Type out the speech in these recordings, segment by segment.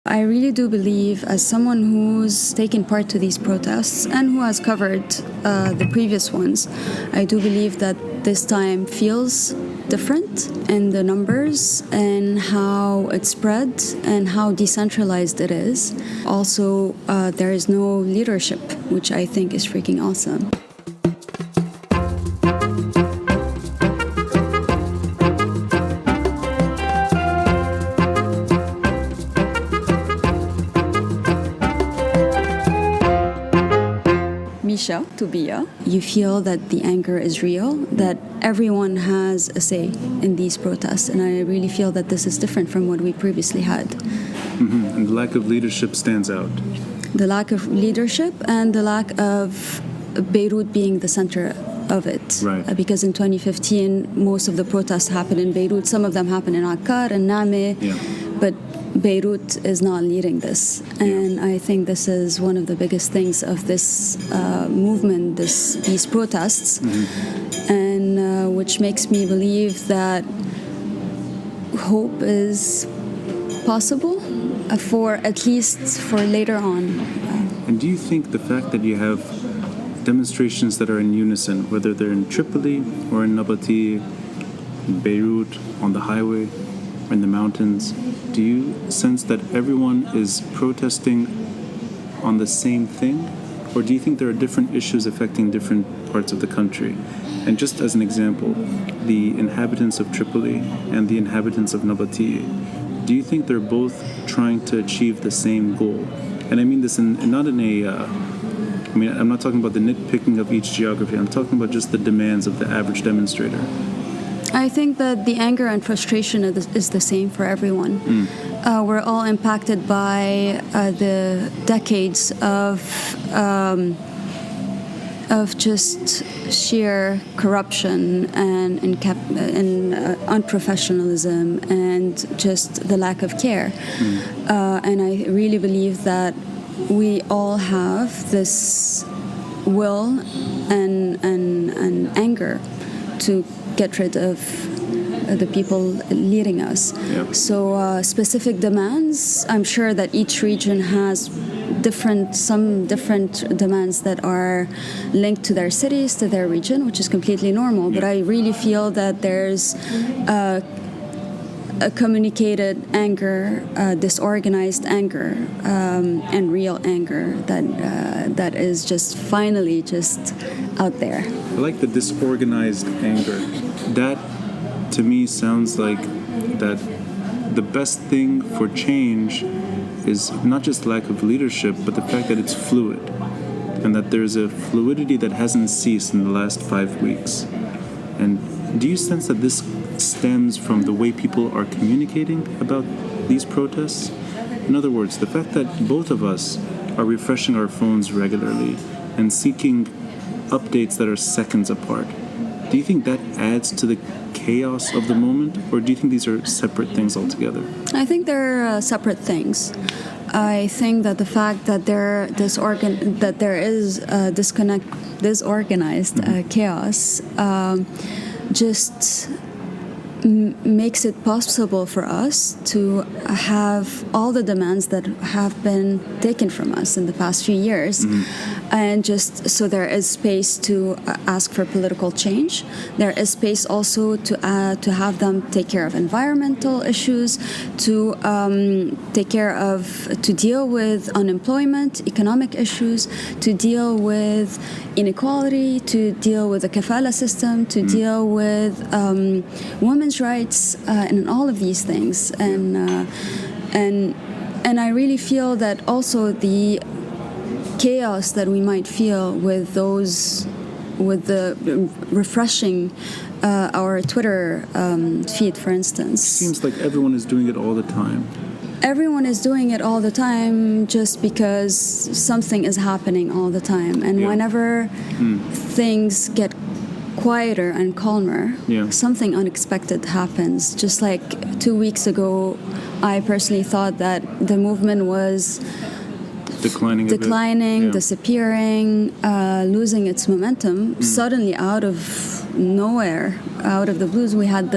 I really do believe, as someone who's taken part to these protests and who has covered the previous ones, I do believe that this time feels different in the numbers and how it spread and how decentralized it is. Also, there is no leadership, which I think is freaking awesome. Micheline Tobia, you feel that the anger is real, that everyone has a say in these protests, and I really feel that this is different from what we previously had. Mm-hmm. And the lack of leadership stands out. The lack of leadership and the lack of Beirut being the center of it. Right. Because in 2015, most of the protests happened in Beirut. Some of them happened in Akkar and Nameh, but Beirut is not leading this. And I think this is one of the biggest things of this movement, these protests, and which makes me believe that hope is possible for at least for later on. And do you think the fact that you have demonstrations that are in unison, whether they're in Tripoli or in Nabati, in Beirut, on the highway, or in the mountains, do you sense that everyone is protesting on the same thing? Or do you think there are different issues affecting different parts of the country? And just as an example, the inhabitants of Tripoli and the inhabitants of Nabati, do you think they're both trying to achieve the same goal? And I mean this not in a... I'm not talking about the nitpicking of each geography. I'm talking about just the demands of the average demonstrator. I think that the anger and frustration is the same for everyone. We're all impacted by the decades of just sheer corruption and unprofessionalism and just the lack of care. And I really believe that we all have this will and anger to get rid of the people leading us. So specific demands, I'm sure that each region has some different demands that are linked to their cities, to their region, which is completely normal. But I really feel that there's a communicated anger, disorganized anger, and real anger that is just finally just out there. I like the disorganized anger. That, to me, sounds like that the best thing for change is not just lack of leadership, but the fact that it's fluid, and that there's a fluidity that hasn't ceased in the last 5 weeks. And do you sense that this stems from the way people are communicating about these protests? In other words, the fact that both of us are refreshing our phones regularly and seeking updates that are seconds apart, do you think that adds to the chaos of the moment, or do you think these are separate things altogether? I think they're separate things. I think that the fact that there is disorganized chaos just makes it possible for us to have all the demands that have been taken from us in the past few years. And just so there is space to ask for political change. There is space also to have them take care of environmental issues, to deal with unemployment, economic issues, to deal with inequality, to deal with the kafala system, to deal with women's rights, and all of these things. And I really feel that also the chaos that we might feel with the refreshing our Twitter feed, for instance. It seems like everyone is doing it all the time. Everyone is doing it all the time just because something is happening all the time. And whenever things get quieter and calmer, something unexpected happens. Just like 2 weeks ago, I personally thought that the movement was declining, disappearing, losing its momentum. Suddenly, out of nowhere, out of the blues, we had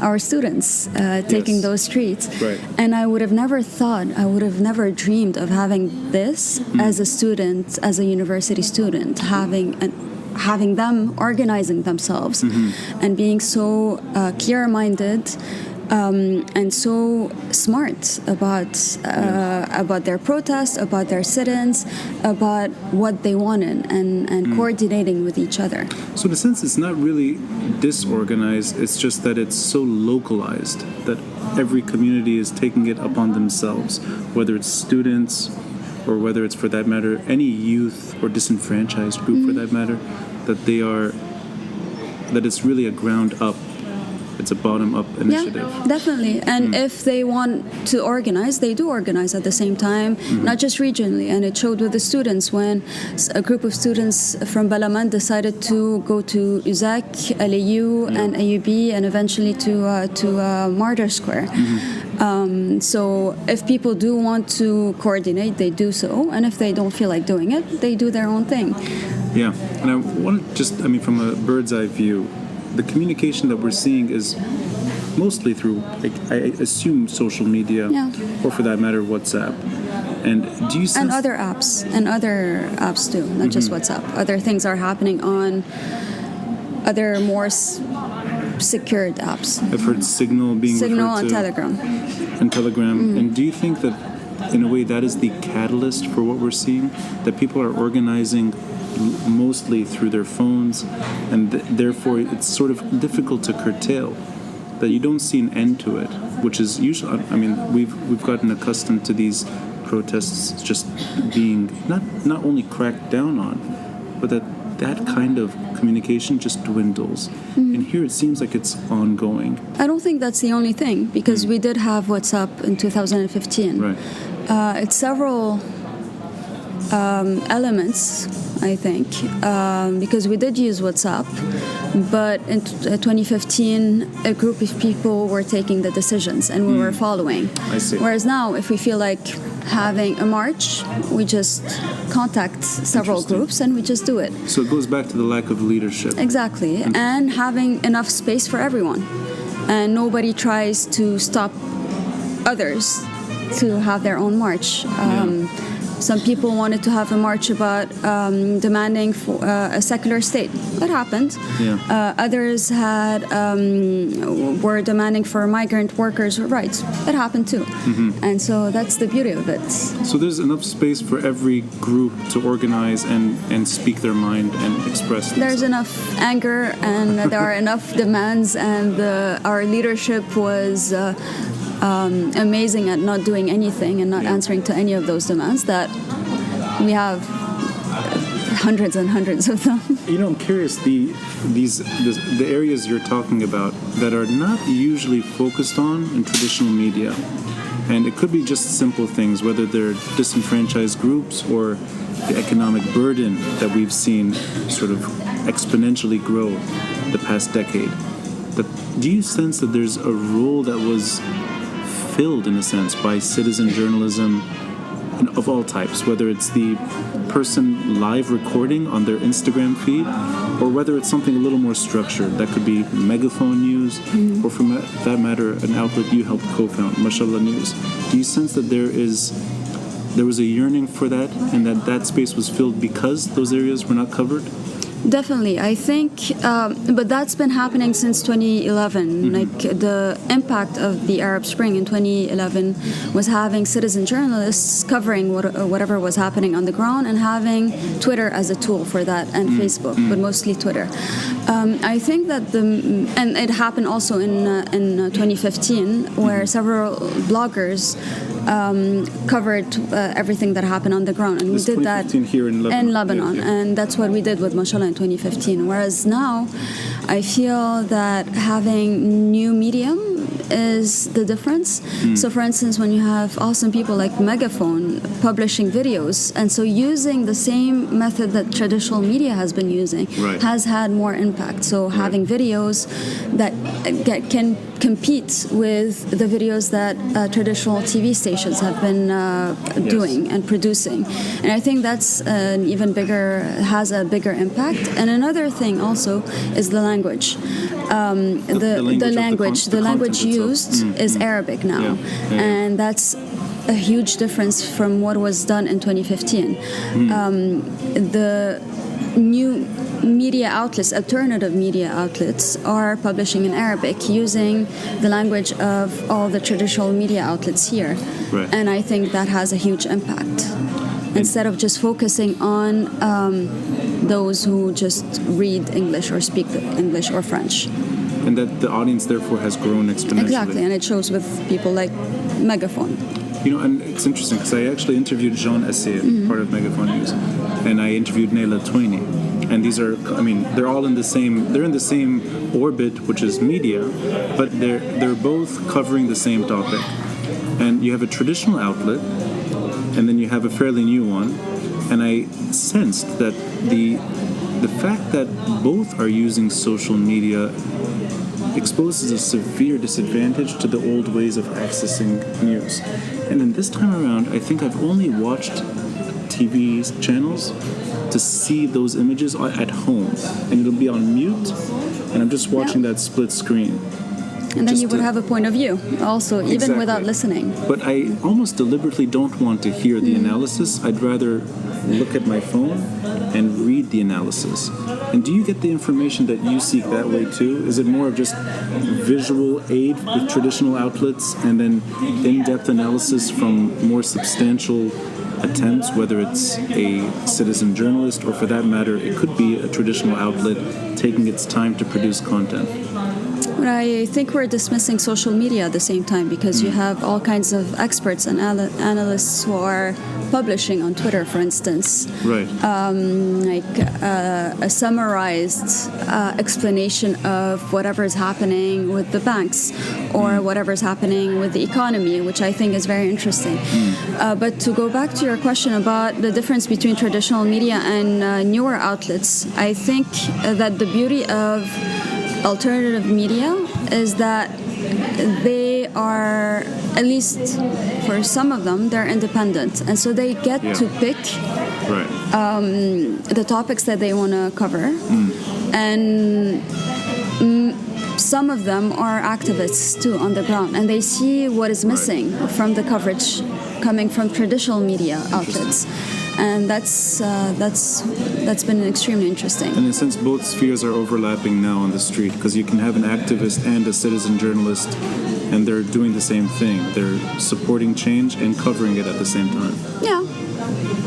our students taking those streets. Right. And I would have never dreamed of having this as a student, as a university student, having them organizing themselves and being so clear-minded and so smart about their protests, about their sit-ins, about what they wanted, and coordinating with each other. So in a sense, it's not really disorganized, it's just that it's so localized that every community is taking it upon themselves, whether it's students or whether it's, for that matter, any youth or disenfranchised group, for that matter, that it's really a ground up. It's a bottom-up initiative. Yeah, definitely. And if they want to organize, they do organize at the same time, not just regionally. And it showed with the students when a group of students from Balaman decided to go to UZAC, LAU, and AUB, and eventually to Martyr Square. So if people do want to coordinate, they do so. And if they don't feel like doing it, they do their own thing. Yeah. And I want to just, from a bird's eye view, the communication that we're seeing is mostly through, I assume, social media, or for that matter, WhatsApp. And do you sense... And other apps too, not just WhatsApp. Other things are happening on other more secured apps. I've heard Signal being referred to. Telegram. And Telegram. And do you think that, in a way, that is the catalyst for what we're seeing? That people are organizing mostly through their phones, and therefore it's sort of difficult to curtail, that you don't see an end to it, which is usually, we've gotten accustomed to these protests just being not only cracked down on, but that kind of communication just dwindles. And here it seems like it's ongoing. I don't think that's the only thing, because we did have WhatsApp in 2015. Right. It's several elements, I think, because we did use WhatsApp, but in 2015, a group of people were taking the decisions and we were following. I see. Whereas now, if we feel like having a march, we just contact several groups and we just do it. So it goes back to the lack of leadership. Exactly, and having enough space for everyone. And nobody tries to stop others to have their own march. Some people wanted to have a march about demanding for a secular state. That happened. Others were demanding for migrant workers' rights. That happened too. And so that's the beauty of it. So there's enough space for every group to organize and speak their mind and express themselves. There's enough anger, and there are enough demands, and our leadership was amazing at not doing anything and not answering to any of those demands, that we have hundreds and hundreds of them. I'm curious, the areas you're talking about that are not usually focused on in traditional media, and it could be just simple things, whether they're disenfranchised groups or the economic burden that we've seen sort of exponentially grow the past decade. Do you sense that there's a role that was filled, in a sense, by citizen journalism of all types, whether it's the person live recording on their Instagram feed, or whether it's something a little more structured? That could be Megaphone News, or for that matter, an outlet you helped co-found, Mashallah News. Do you sense that there was a yearning for that, and that space was filled because those areas were not covered? Definitely, I think, but that's been happening since 2011. Like, the impact of the Arab Spring in 2011 was having citizen journalists covering whatever was happening on the ground, and having Twitter as a tool for that, and Facebook, but mostly Twitter. I think that and it happened also in 2015, where several bloggers covered everything that happened on the ground, and we did that here in Lebanon. And that's what we did with Mashallah in 2015. Whereas now, I feel that having new medium is the difference. So, for instance, when you have awesome people like Megaphone publishing videos, and so using the same method that traditional media has been using has had more impact. So, having videos that can compete with the videos that traditional TV stations have been doing and producing. And I think that's has a bigger impact. And another thing also is the language. The language used is Arabic now. And that's a huge difference from what was done in 2015. The new media outlets, alternative media outlets, are publishing in Arabic using the language of all the traditional media outlets here. And I think that has a huge impact. Instead of just focusing on those who just read English or speak English or French. And that the audience, therefore, has grown exponentially. Exactly, and it shows with people like Megaphone. And it's interesting because I actually interviewed Jean Essay, part of Megaphone News, and I interviewed Naila Twaini. And these are, they're all in the same orbit, which is media, but they're both covering the same topic. And you have a traditional outlet, and then you have a fairly new one. And I sensed that the fact that both are using social media exposes a severe disadvantage to the old ways of accessing news. And then this time around, I think I've only watched TV channels to see those images at home. And it'll be on mute, and I'm just watching that split screen. And then you would have a point of view also, even without listening. But I almost deliberately don't want to hear the analysis. I'd rather look at my phone and read the analysis. And do you get the information that you seek that way too? Is it more of just visual aid with traditional outlets and then in-depth analysis from more substantial attempts, whether it's a citizen journalist or, for that matter, it could be a traditional outlet taking its time to produce content? But I think we're dismissing social media at the same time, because you have all kinds of experts and analysts who are publishing on Twitter, for instance, a summarized explanation of whatever is happening with the banks or whatever is happening with the economy, which I think is very interesting. But to go back to your question about the difference between traditional media and newer outlets, I think that the beauty of alternative media is that they are, at least for some of them, they're independent, and so they get to pick the topics that they want to cover. And some of them are activists too on the ground, and they see what is missing from the coverage coming from traditional media outlets. And that's been extremely interesting. And in a sense, both spheres are overlapping now on the street, because you can have an activist and a citizen journalist, and they're doing the same thing. They're supporting change and covering it at the same time. Yeah.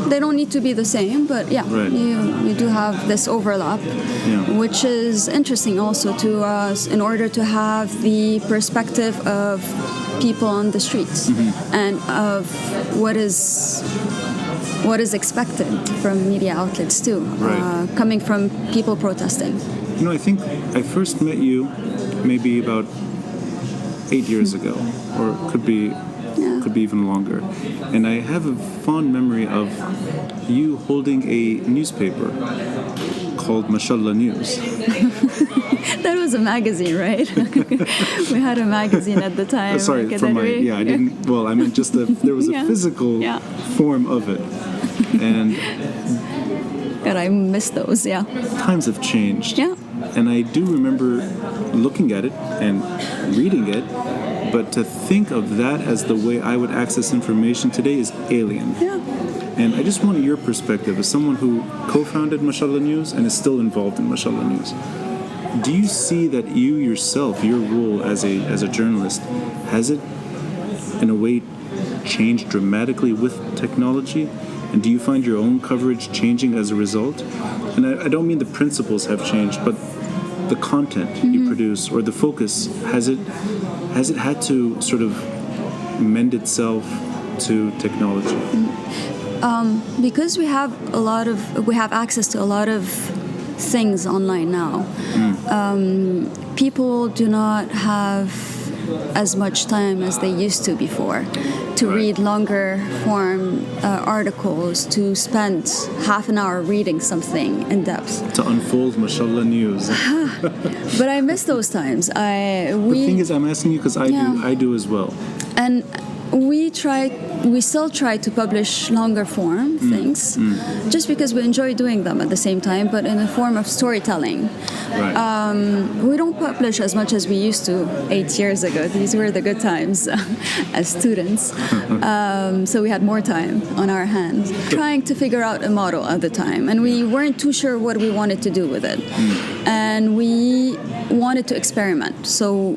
They don't need to be the same, but you do have this overlap, which is interesting also to us in order to have the perspective of people on the streets and of what is expected from media outlets too, coming from people protesting. I think I first met you maybe about 8 years ago, or could be even longer. And I have a fond memory of you holding a newspaper called Mashallah News. That was a magazine, right? We had a magazine at the time. Sorry, I didn't. Well, I meant just there was a physical form of it. And God, I miss those. Yeah. Times have changed. Yeah. And I do remember looking at it and reading it, but to think of that as the way I would access information today is alien. Yeah. And I just wanted your perspective as someone who co-founded Mashallah News and is still involved in Mashallah News. Do you see that you yourself, your role as a journalist, has it in a way changed dramatically with technology? And do you find your own coverage changing as a result? And I don't mean the principles have changed, but the content you produce or the focus, has it had to sort of mend itself to technology? Because we have access to a lot of things online now. People do not have as much time as they used to before, to read longer form articles, to spend half an hour reading something in depth. To unfold Mashallah news. But I miss those times. The thing is, I'm asking you because I do as well. And we still try to publish longer form things, just because we enjoy doing them at the same time, but in a form of storytelling. Right. We don't publish as much as we used to 8 years ago. These were the good times as students. So we had more time on our hands, trying to figure out a model at the time. And we weren't too sure what we wanted to do with it. And we wanted to experiment. So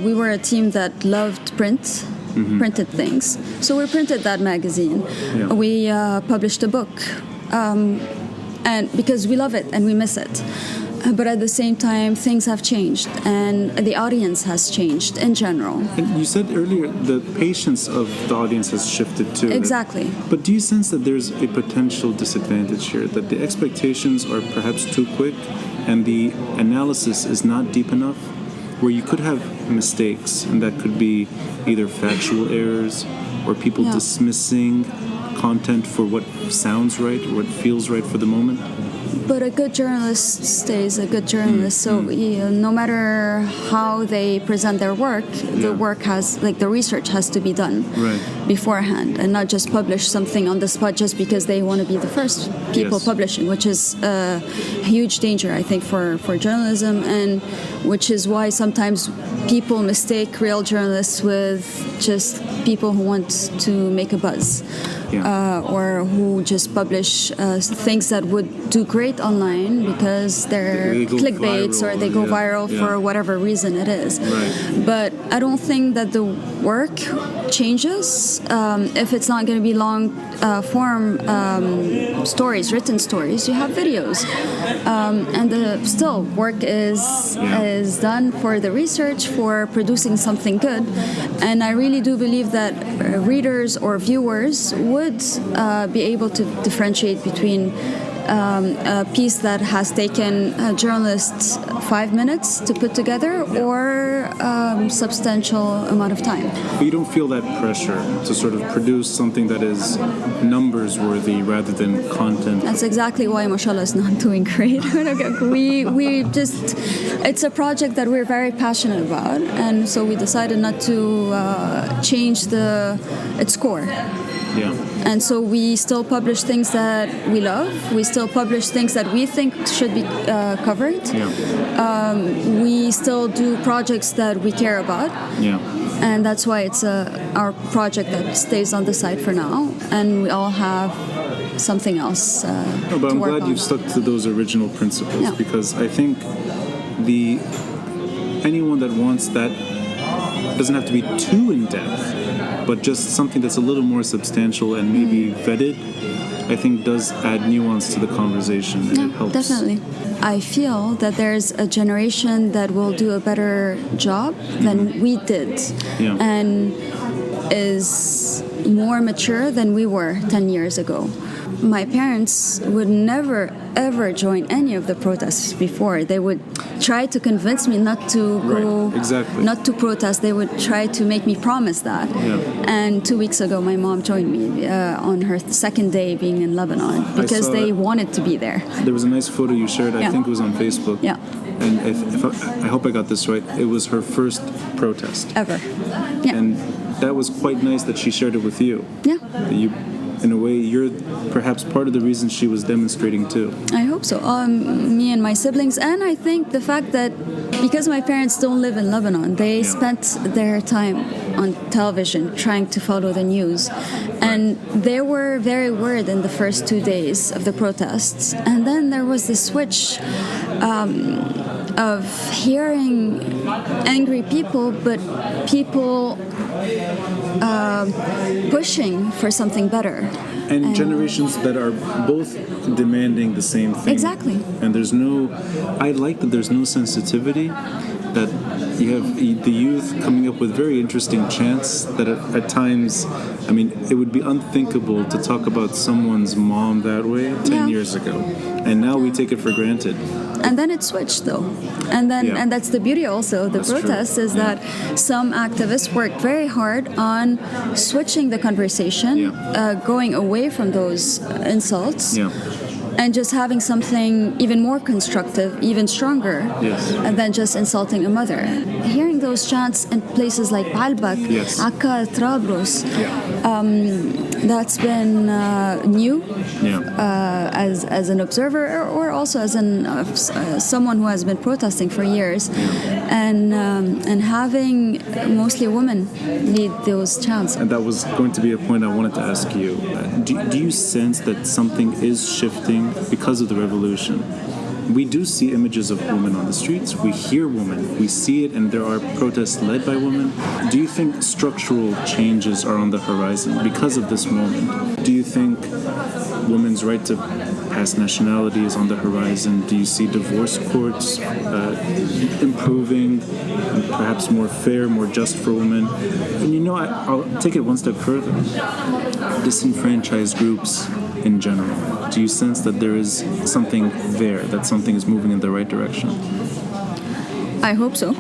we were a team that loved print. Printed things. So we printed that magazine. Yeah. We published a book, and because we love it and we miss it. But at the same time, things have changed, and the audience has changed in general. And you said earlier the patience of the audience has shifted too. Exactly. But do you sense that there's a potential disadvantage here, that the expectations are perhaps too quick and the analysis is not deep enough? Where you could have mistakes, and that could be either factual errors or people dismissing content for what sounds right or what feels right for the moment. But a good journalist stays a good journalist. So no matter how they present their work, the work has, like the research has to be done beforehand, and not just publish something on the spot just because they want to be the first people publishing, which is a huge danger, I think, for journalism, and which is why sometimes people mistake real journalists with just people who want to make a buzz. Or who just publish things that would do great online because they're clickbaits or they go viral for whatever reason it is. Right. But I don't think that the work changes if it's not going to be long form stories, written stories. You have videos, and the still work is done for the research, for producing something good. And I really do believe that readers or viewers would be able to differentiate between a piece that has taken journalists 5 minutes to put together or substantial amount of time. But you don't feel that pressure to sort of produce something that is numbers worthy rather than content? That's exactly why Mashallah is not doing great. we just, it's a project that we're very passionate about, and so we decided not to change its core. Yeah. And so we still publish things that we love. We still publish things that we think should be covered. Yeah. We still do projects that we care about. Yeah. And that's why it's our project that stays on the side for now. And we all have something else but I'm glad on. you've stuck to those original principles, because I think anyone that wants that doesn't have to be too in-depth, but just something that's a little more substantial and maybe vetted, I think does add nuance to the conversation, and it helps. Definitely. I feel that there's a generation that will do a better job than we did, and is more mature than we were 10 years ago. My parents would never, ever join any of the protests before. They would try to convince me not to go, not to protest. They would try to make me promise that. And 2 weeks ago, my mom joined me on her second day being in Lebanon because they wanted to be there. There was a nice photo you shared, I think it was on Facebook. Yeah. And I hope I got this right, it was her first protest. Ever. Yeah. And that was quite nice that she shared it with you. Yeah. In a way, you're perhaps part of the reason she was demonstrating too. I hope so. Me and my siblings, and I think the fact that because my parents don't live in Lebanon, they spent their time on television trying to follow the news. And they were very worried in the first 2 days of the protests. And then there was this switch of hearing angry people, but people pushing for something better. And generations that are both demanding the same thing. Exactly. And I like that there's no sensitivity, that you have the youth coming up with very interesting chants that at times, I mean, it would be unthinkable to talk about someone's mom that way 10 years ago. And now we take it for granted. And then it switched, though. And that's the beauty also of the protests is that some activists worked very hard on switching the conversation, going away from those insults. And just having something even more constructive, even stronger, than just insulting a mother. Hearing those chants in places like Baalbek, Akka, Trablus, that's been new as an observer or also as someone who has been protesting for years, and having mostly women lead those chants. And that was going to be a point I wanted to ask you. Do you sense that something is shifting because of the revolution? We do see images of women on the streets. We hear women. We see it, and there are protests led by women. Do you think structural changes are on the horizon because of this moment? Do you think women's right to pass nationality is on the horizon? Do you see divorce courts improving, and perhaps more fair, more just for women? And I'll take it one step further. Disenfranchised groups in general. Do you sense that there is something there, that something is moving in the right direction? I hope so.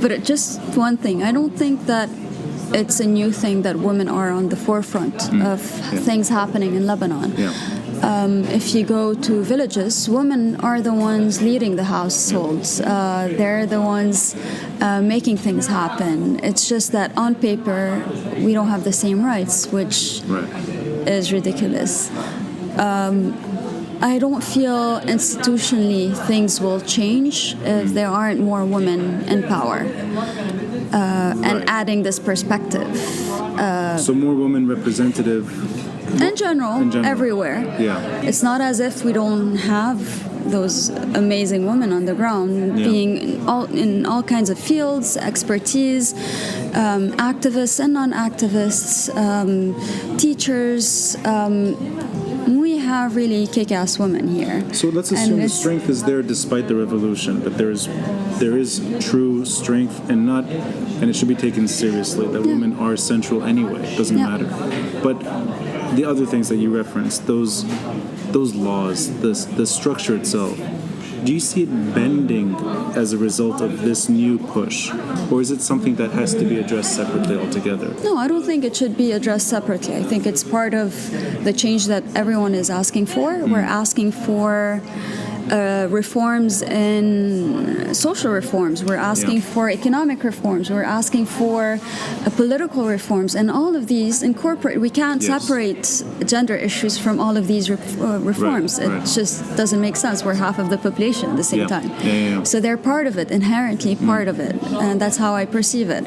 But just one thing, I don't think that it's a new thing that women are on the forefront of things happening in Lebanon. If you go to villages, women are the ones leading the households. They're the ones making things happen. It's just that on paper, we don't have the same rights, which is ridiculous. I don't feel institutionally things will change if there aren't more women in power. And adding this perspective. So more women representative in general, everywhere. It's not as if we don't have those amazing women on the ground being in all kinds of fields, expertise, activists and non-activists, teachers. We have really kick-ass women here. So let's assume the strength is there despite the revolution, that there is true strength and it should be taken seriously, that women are central anyway, it doesn't matter. But the other things that you referenced, those laws, the structure itself, do you see it bending as a result of this new push? Or is it something that has to be addressed separately altogether? No, I don't think it should be addressed separately. I think it's part of the change that everyone is asking for. We're asking for reforms in social reforms. We're asking for economic reforms. We're asking for political reforms. And all of these incorporate. We can't separate gender issues from all of these reforms. It just doesn't make sense. We're half of the population at the same time. So they're part of it, inherently part of it. And that's how I perceive it.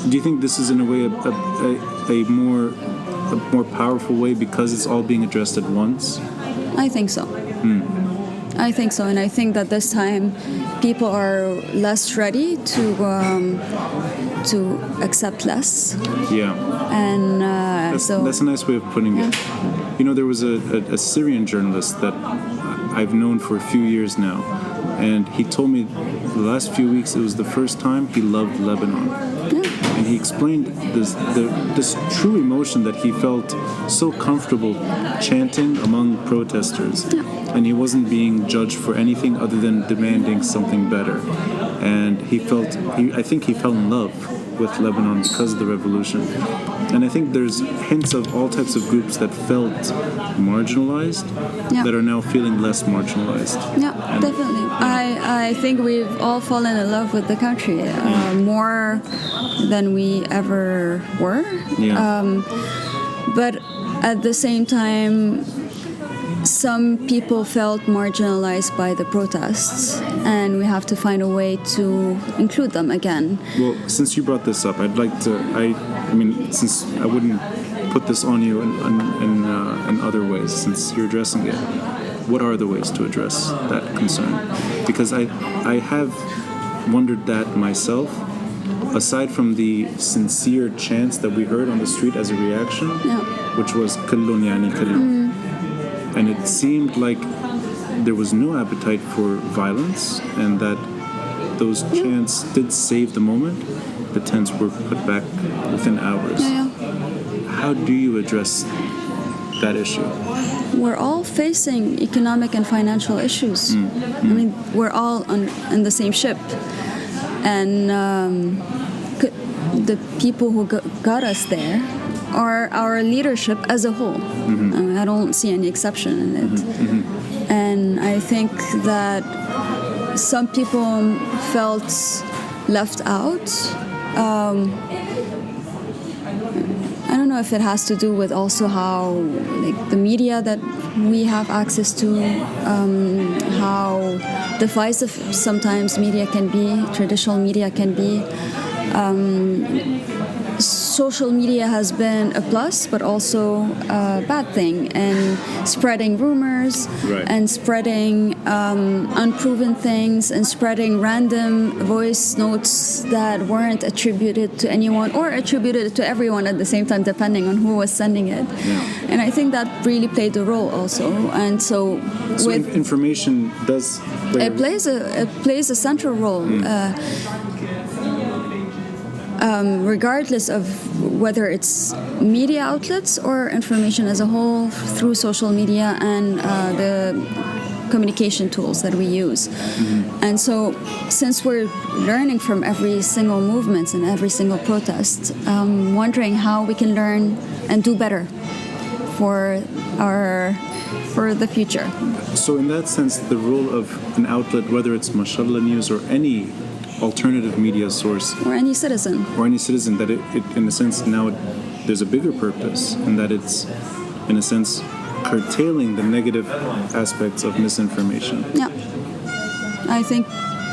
Do you think this is in a way a more powerful way because it's all being addressed at once? I think so. I think so, and I think that this time people are less ready to accept less. And that's a nice way of putting it. There was a Syrian journalist that I've known for a few years now, and he told me the last few weeks it was the first time he loved Lebanon. And he explained this true emotion that he felt so comfortable chanting among protesters. And he wasn't being judged for anything other than demanding something better. And I think he fell in love with Lebanon because of the revolution. And I think there's hints of all types of groups that felt marginalized that are now feeling less marginalized. Definitely. I think we've all fallen in love with the country more than we ever were. But at the same time, some people felt marginalized by the protests, and we have to find a way to include them again. Well, since you brought this up, I'd like to, since I wouldn't put this on you in other ways, since you're addressing it, what are the ways to address that concern? Because I have wondered that myself, aside from the sincere chants that we heard on the street as a reaction, which was "Kullun yani kullun." And it seemed like there was no appetite for violence, and that those chants did save the moment. The tents were put back within hours. How do you address that issue? We're all facing economic and financial issues. I mean, we're all in the same ship. And the people who got us there are our leadership as a whole. I don't see any exception in it. And I think that some people felt left out. I don't know if it has to do with also how, like, the media that we have access to, how divisive sometimes media can be, traditional media can be. Social media has been a plus, but also a bad thing, and spreading rumors, and spreading unproven things, and spreading random voice notes that weren't attributed to anyone or attributed to everyone at the same time, depending on who was sending it. And I think that really played a role also. And so with information does play it plays a central role. Regardless of whether it's media outlets or information as a whole through social media and the communication tools that we use. And so since we're learning from every single movement and every single protest, wondering how we can learn and do better for the future. So in that sense, the role of an outlet, whether it's Mashallah News or any alternative media source, or any citizen, that it in a sense now there's a bigger purpose, and that it's in a sense curtailing the negative aspects of misinformation. I think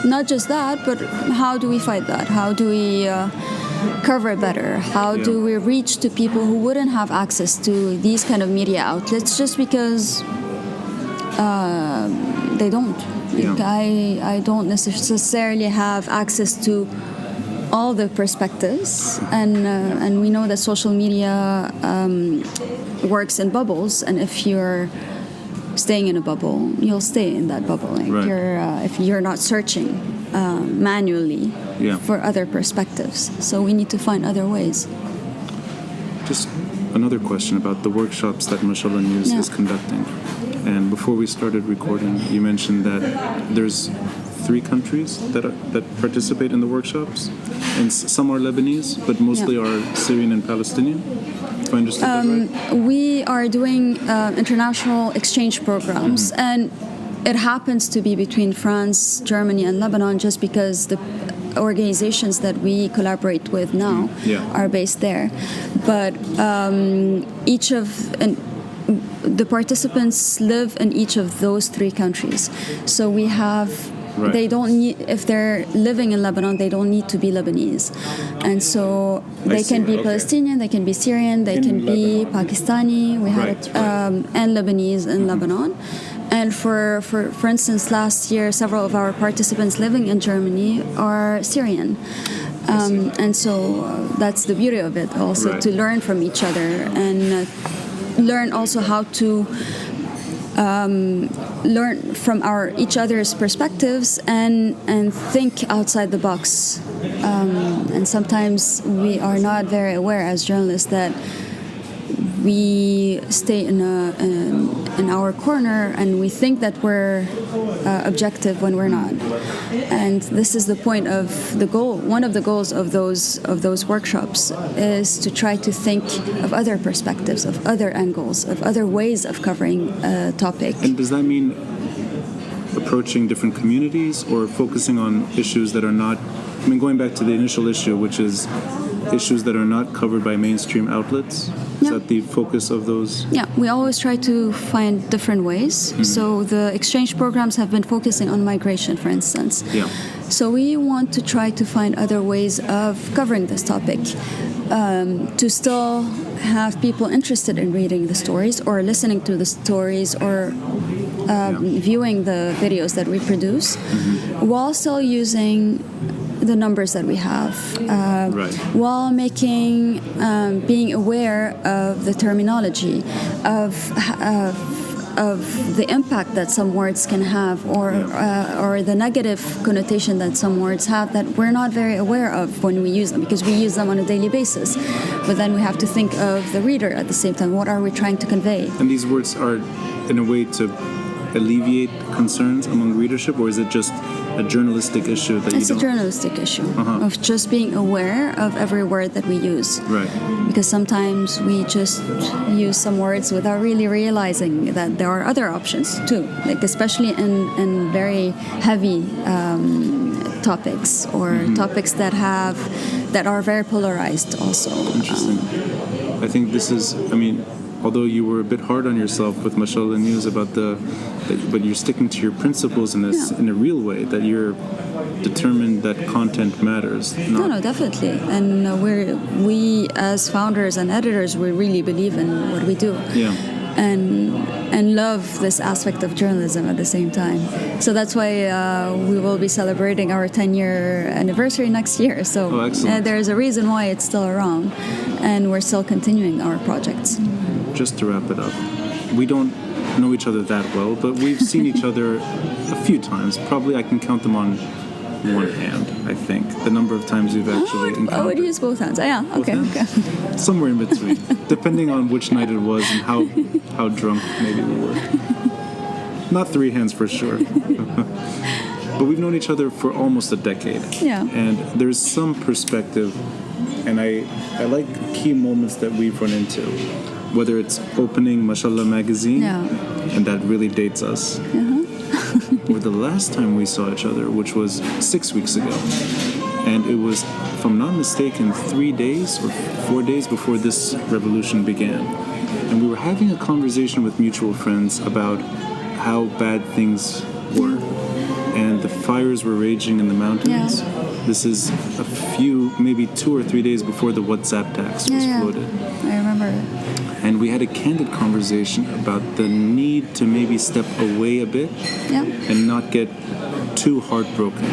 not just that, but how do we fight that? How do we cover it better? How do we reach to people who wouldn't have access to these kind of media outlets just because they don't? I don't necessarily have access to all the perspectives, and we know that social media works in bubbles, and if you're staying in a bubble, you'll stay in that bubble. If you're not searching manually for other perspectives. So we need to find other ways. Just another question about the workshops that Mashallah News is conducting. And before we started recording, you mentioned that there's 3 countries that participate in the workshops, and some are Lebanese, but mostly are Syrian and Palestinian. If I understood that right? We are doing international exchange programs, and it happens to be between France, Germany, and Lebanon, just because the organizations that we collaborate with now are based there. But the participants live in each of those 3 countries. So we have, they don't need, if they're living in Lebanon, they don't need to be Lebanese. And so they can be Palestinian, they can be Syrian, they can be Pakistani, we had and Lebanese in Lebanon. And for instance, last year, several of our participants living in Germany are Syrian. And so that's the beauty of it, also to learn from each other and learn also how to learn from each other's perspectives and think outside the box. And sometimes we are not very aware as journalists that we stay in our corner and we think that we're objective when we're not. And this is the point of the goal. One of the goals of those workshops is to try to think of other perspectives, of other angles, of other ways of covering a topic. And does that mean approaching different communities or focusing on issues that are not, I mean, going back to the initial issue, which is issues that are not covered by mainstream outlets? Is that the focus of those? Yeah, we always try to find different ways. So the exchange programs have been focusing on migration, for instance. So we want to try to find other ways of covering this topic, to still have people interested in reading the stories or listening to the stories or viewing the videos that we produce, while still using the numbers that we have, while being aware of the terminology, of of the impact that some words can have, or the negative connotation that some words have that we're not very aware of when we use them, because we use them on a daily basis. But then we have to think of the reader at the same time. What are we trying to convey? And these words are in a way to alleviate concerns among readership, or is it just a journalistic issue that it's a journalistic issue of just being aware of every word that we use. Right. Because sometimes we just use some words without really realizing that there are other options too, like especially in very heavy topics, or topics that are very polarized also. Interesting. I think this is, although you were a bit hard on yourself with Mashallah News about but you're sticking to your principles in a real way, that you're determined that content matters. No, definitely. And we as founders and editors, we really believe in what we do. Yeah. And love this aspect of journalism at the same time. So that's why we will be celebrating our 10-year anniversary next year. So there's a reason why it's still around, and we're still continuing our projects. Just to wrap it up, we don't know each other that well, but we've seen each other a few times. Probably I can count them on one hand, I think, the number of times we've actually encountered. I would use both hands. Yeah, okay. Somewhere in between, depending on which night it was and how drunk maybe we were. Not three hands for sure. But we've known each other for almost a decade. Yeah. And there's some perspective, and I like key moments that we've run into. Whether it's opening Mashallah magazine, and that really dates us, or the last time we saw each other, which was 6 weeks ago, and it was, if I'm not mistaken, 3 days or 4 days before this revolution began, and we were having a conversation with mutual friends about how bad things were, and the fires were raging in the mountains. This is a few, maybe 2 or 3 days before the WhatsApp tax was floated. I remember. And we had a candid conversation about the need to maybe step away a bit and not get too heartbroken.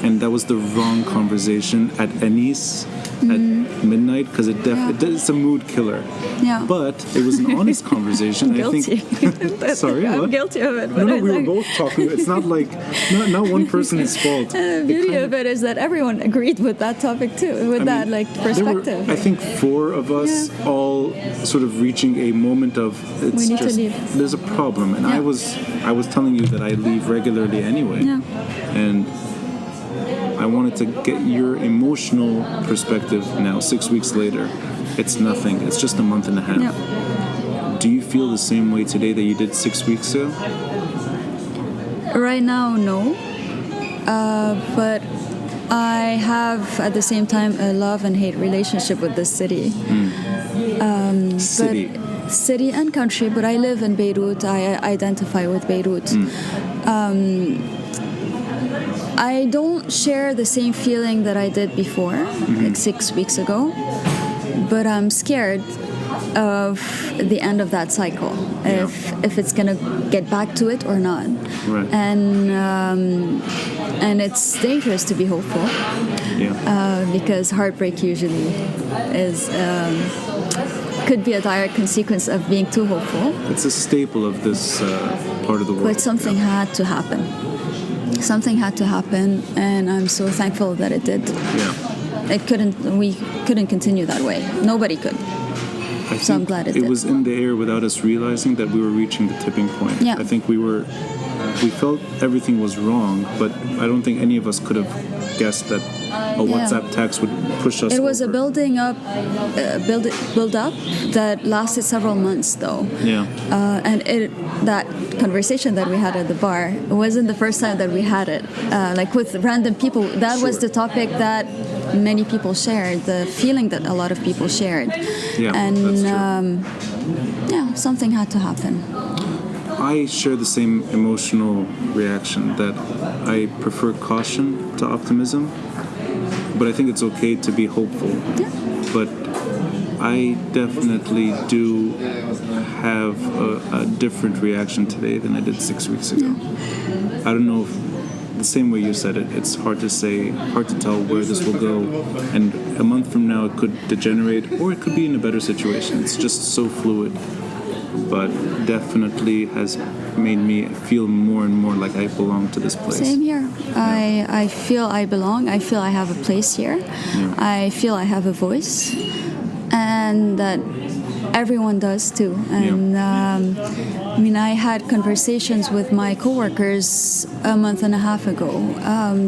And that was the wrong conversation at Anis at midnight, because it's a mood killer. But it was an honest conversation. Guilty. Sorry, what? I'm guilty of it. No, we were both talking. It's not like not one person's fault. The beauty of it is that everyone agreed with that topic too, with that perspective. There were, I think, 4 of us all sort of reaching a moment of we need to leave. There's a problem, and I was telling you that I leave regularly anyway, and I wanted to get your emotional perspective now, 6 weeks later. It's nothing. It's just a month and a half. Do you feel the same way today that you did 6 weeks ago? Right now, no. But I have, at the same time, a love and hate relationship with this city. City and country, but I live in Beirut. I identify with Beirut. I don't share the same feeling that I did before, like 6 weeks ago, but I'm scared of the end of that cycle, if it's going to get back to it or not. Right. And it's dangerous to be hopeful, because heartbreak usually could be a direct consequence of being too hopeful. It's a staple of this part of the world. But something had to happen. Something had to happen, and I'm so thankful that it did. We couldn't continue that way. Nobody could. So I'm glad it did. It was in the air without us realizing that we were reaching the tipping point. I think we felt everything was wrong, but I don't think any of us could have guessed that a WhatsApp tax would push us. It was a build up that lasted several months, though. And that conversation that we had at the bar, it wasn't the first time that we had it. Like with random people, that was the topic that many people shared, the feeling that a lot of people shared. And something had to happen. I share the same emotional reaction, that I prefer caution to optimism, but I think it's okay to be hopeful. But I definitely do have a different reaction today than I did 6 weeks ago. I don't know if the same way you said it, it's hard to say, hard to tell where this will go, and a month from now it could degenerate or it could be in a better situation. It's just so fluid. but definitely has made me feel more and more like I belong to this place. Same here. I feel I belong. I feel I have a place here. I feel I have a voice, and that everyone does too. And I mean, I had conversations with my coworkers a month and a half ago,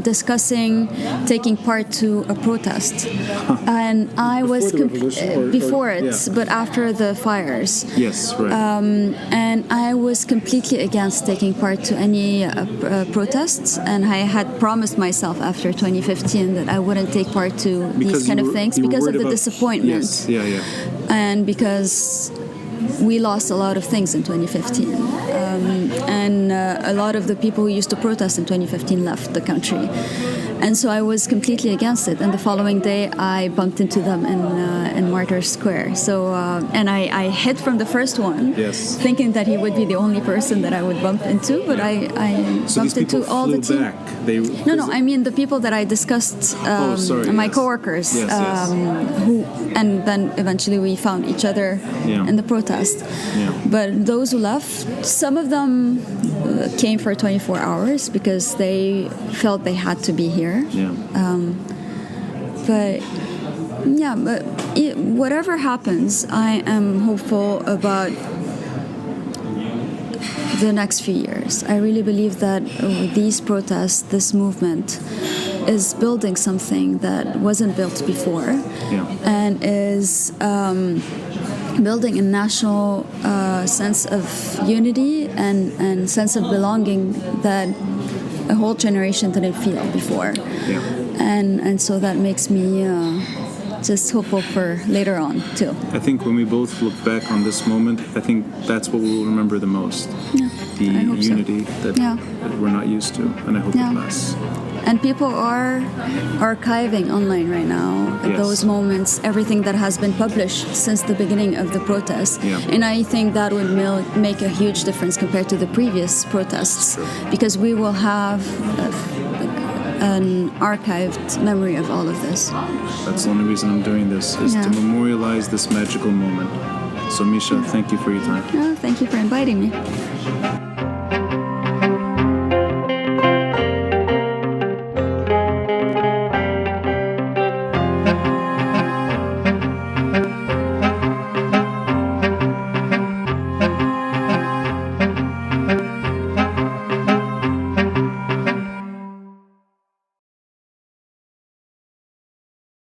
discussing taking part to a protest, and I was before it, but after the fires. Yes, right. And I was completely against taking part to any protests, and I had promised myself after 2015 that I wouldn't take part to these kind of things because of the disappointment. Yes, yeah. And because we lost a lot of things in 2015. And a lot of the people who used to protest in 2015 left the country. And so I was completely against it. And the following day, I bumped into them in Martyr Square. So, and I hid from the first one, thinking that he would be the only person that I would bump into. But I bumped into all the team. Back. No, I mean the people that I discussed, my coworkers, who, and then eventually we found each other in the protest. But those who left, some of them came for 24 hours because they felt they had to be here. But whatever happens, I am hopeful about the next few years. I really believe that these protests, this movement, is building something that wasn't built before, and is building a national sense of unity and sense of belonging that a whole generation didn't feel before. And so that makes me just hopeful for later on too. I think when we both look back on this moment, I think that's what we'll remember the most. The unity that we're not used to, and I hope it lasts. And people are archiving online right now those moments, everything that has been published since the beginning of the protest. And I think that would make a huge difference compared to the previous protests, because we will have an archived memory of all of this. That's the only reason I'm doing this, is to memorialize this magical moment. So Misha, thank you for your time. Thank you for inviting me.